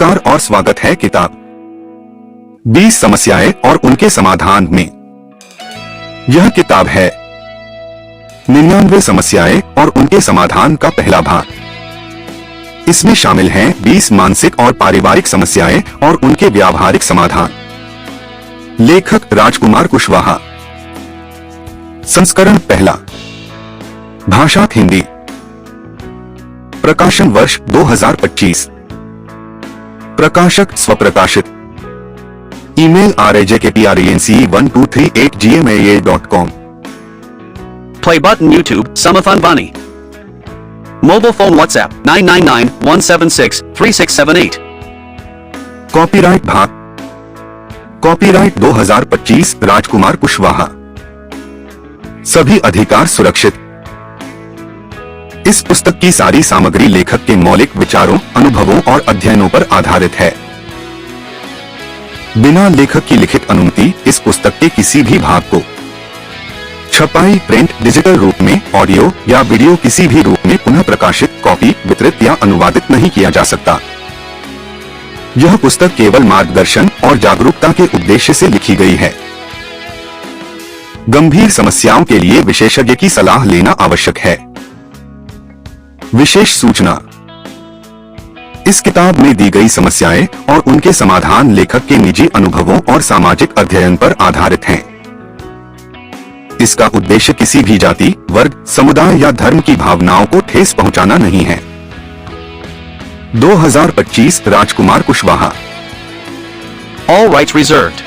नमस्कार और स्वागत है किताब 20 समस्याएं और उनके समाधान में। यह किताब है 99 समस्याएं और उनके समाधान का पहला भाग। इसमें शामिल हैं 20 मानसिक और पारिवारिक समस्याएं और उनके व्यावहारिक समाधान। लेखक राजकुमार कुशवाहा। संस्करण पहला, भाषा हिंदी। प्रकाशन वर्ष 2025। प्रकाशक स्वप्रकाशित। Email rajkprence1238gmail.com। Play button YouTube, Samathon Bani. Mobile phone WhatsApp, 999-176-3678. Copyright भाग। कॉपीराइट 2025 राजकुमार कुशवाहा। सभी अधिकार सुरक्षित। इस पुस्तक की सारी सामग्री लेखक के मौलिक विचारों, अनुभवों और अध्ययनों पर आधारित है। बिना लेखक की लिखित अनुमति इस पुस्तक के किसी भी भाग को छपाई, प्रिंट, डिजिटल रूप में, ऑडियो या वीडियो किसी भी रूप में पुनः प्रकाशित, कॉपी, वितरित या अनुवादित नहीं किया जा सकता। यह पुस्तक केवल मार्गदर्शन और जागरूकता के उद्देश्य से लिखी गई है। गंभीर समस्याओं के लिए विशेषज्ञ की सलाह लेना आवश्यक है। विशेष सूचना: इस किताब में दी गई समस्याएं और उनके समाधान लेखक के निजी अनुभवों और सामाजिक अध्ययन पर आधारित हैं। इसका उद्देश्य किसी भी जाति, वर्ग, समुदाय या धर्म की भावनाओं को ठेस पहुंचाना नहीं है। 2025 राजकुमार Kushwaha. All rights reserved.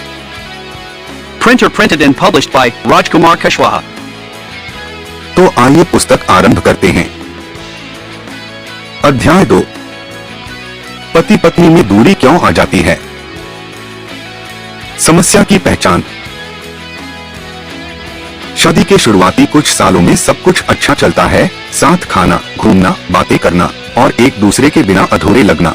Printer printed and published by Rajkumar Kushwaha. तो आइए पुस्तक आरंभ करते हैं। अध्याय 2, पति पत्नी में दूरी क्यों आ जाती है। समस्या की पहचान। शादी के शुरुआती कुछ सालों में सब कुछ अच्छा चलता है, साथ खाना, घूमना, बातें करना और एक दूसरे के बिना अधूरे लगना।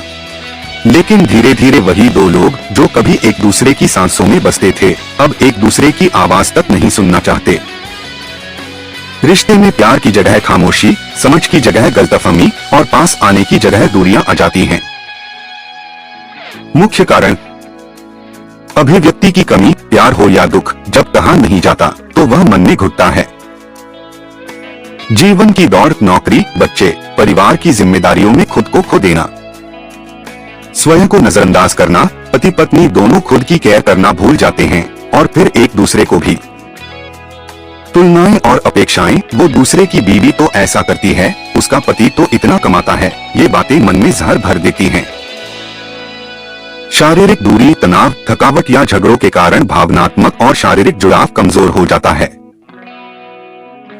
लेकिन धीरे धीरे वही दो लोग जो कभी एक दूसरे की सांसों में बसते थे, अब एक दूसरे की आवाज तक नहीं सुनना चाहते। रिश्ते में प्यार की जगह खामोशी, समझ की जगह गलतफहमी और पास आने की जगह दूरियां आ जाती हैं। मुख्य कारण: अभिव्यक्ति की कमी, प्यार हो या दुख, जब कहा नहीं जाता तो वह मन में घुटता है। जीवन की दौड़, नौकरी, बच्चे, परिवार की जिम्मेदारियों में खुद को खो देना। स्वयं को नजरअंदाज करना, पति पत्नी दोनों खुद की केयर करना भूल जाते हैं और फिर एक दूसरे को भी। तुलनाएं और अपेक्षाएं, वो दूसरे की बीवी तो ऐसा करती है, उसका पति तो इतना कमाता है, ये बातें मन में जहर भर देती हैं। शारीरिक दूरी, तनाव, थकावट या झगड़ों के कारण भावनात्मक और शारीरिक जुड़ाव कमजोर हो जाता है।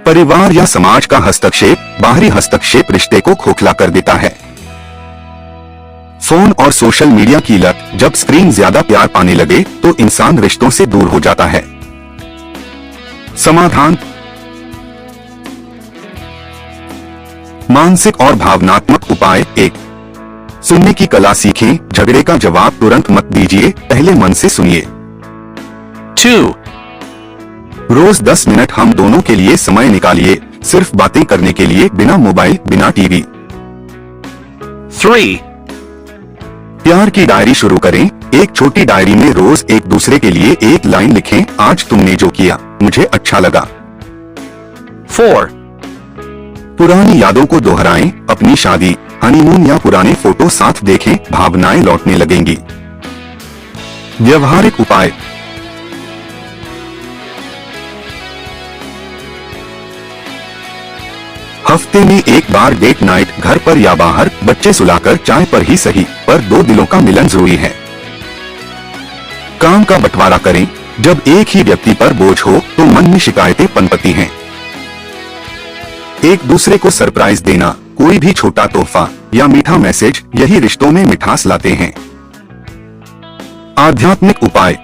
परिवार या समाज का हस्तक्षेप, बाहरी हस्तक्षेप रिश्ते को खोखला कर देता है। फोन और सोशल मीडिया की लत, जब स्क्रीन ज्यादा प्यार पाने लगे तो इंसान रिश्तों से दूर हो जाता है। समाधान: मानसिक और भावनात्मक उपाय। 1. सुनने की कला सीखें, झगड़े का जवाब तुरंत मत दीजिए, पहले मन से सुनिए। 2. रोज 10 मिनट हम दोनों के लिए समय निकालिए, सिर्फ बातें करने के लिए, बिना मोबाइल, बिना टीवी। 3. प्यार की डायरी शुरू करें, एक छोटी डायरी में रोज एक दूसरे के लिए एक लाइन लिखें, आज तुमने जो किया मुझे अच्छा लगा। 4. पुरानी यादों को दोहराएं, अपनी शादी, हनीमून या पुराने फोटो साथ देखें, भावनाएं लौटने लगेंगी। व्यवहारिक उपाय: हफ्ते में एक बार डेट नाइट, घर पर या बाहर, बच्चे सुलाकर, चाय पर ही सही, पर दो दिलों का मिलन जरूरी है। काम का बंटवारा करें, जब एक ही व्यक्ति पर बोझ हो तो मन में शिकायतें पनपती हैं। एक दूसरे को सरप्राइज देना, कोई भी छोटा तोहफा या मीठा मैसेज, यही रिश्तों में मिठास लाते हैं। आध्यात्मिक उपाय: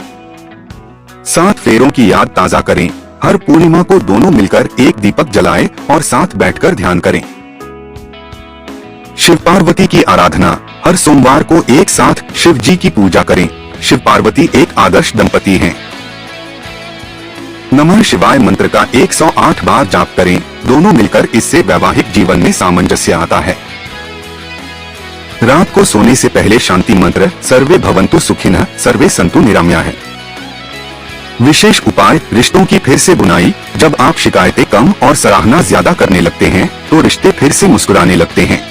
7 फेरों की याद ताजा करें, हर पूर्णिमा को दोनों मिलकर एक दीपक जलाएं और साथ बैठकर ध्यान करें। शिव पार्वती की आराधना, हर सोमवार को एक साथ शिव जी की पूजा करें, शिव पार्वती एक आदर्श दंपति हैं। नमः शिवाय मंत्र का 108 बार जाप करें, दोनों मिलकर, इससे वैवाहिक जीवन में सामंजस्य आता है। रात को सोने से पहले शांति मंत्र सर्वे भवन्तु सुखिनः सर्वे सन्तु निरामया है। विशेष उपाय रिश्तों की फिर से बुनाई। जब आप शिकायतें कम और सराहना ज्यादा करने लगते हैं तो रिश्ते फिर से मुस्कुराने लगते हैं।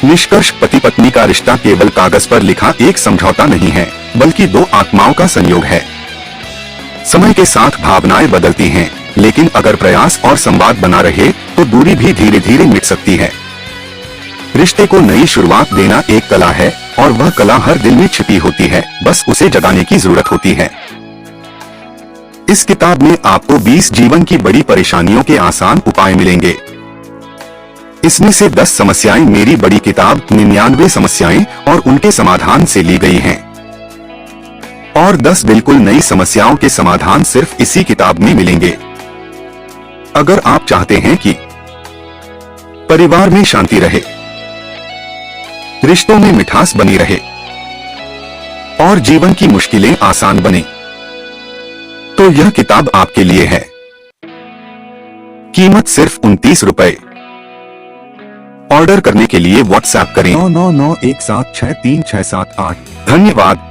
निष्कर्ष, पति पत्नी का रिश्ता केवल कागज पर लिखा एक समझौता नहीं है, बल्कि दो आत्माओं का संयोग है। समय के साथ भावनाएं बदलती हैं, लेकिन अगर प्रयास और संवाद बना रहे तो दूरी भी धीरे धीरे मिट सकती है। रिश्ते को नई शुरुआत देना एक कला है और वह कला हर दिल में छिपी होती है, बस उसे जगाने की जरूरत होती है। इस किताब में आपको 20 जीवन की बड़ी परेशानियों के आसान उपाय मिलेंगे। इसमें से 10 समस्याएं मेरी बड़ी किताब 99 समस्याएं और उनके समाधान से ली गई हैं, और 10 बिल्कुल नई समस्याओं के समाधान सिर्फ इसी किताब में मिलेंगे। अगर आप चाहते हैं कि परिवार में शांति रहे, रिश्तों में मिठास बनी रहे और जीवन की मुश्किलें आसान बने, तो यह किताब आपके लिए है। कीमत सिर्फ 29 रुपए। ऑर्डर करने के लिए व्हाट्सएप करें 9991763678। धन्यवाद।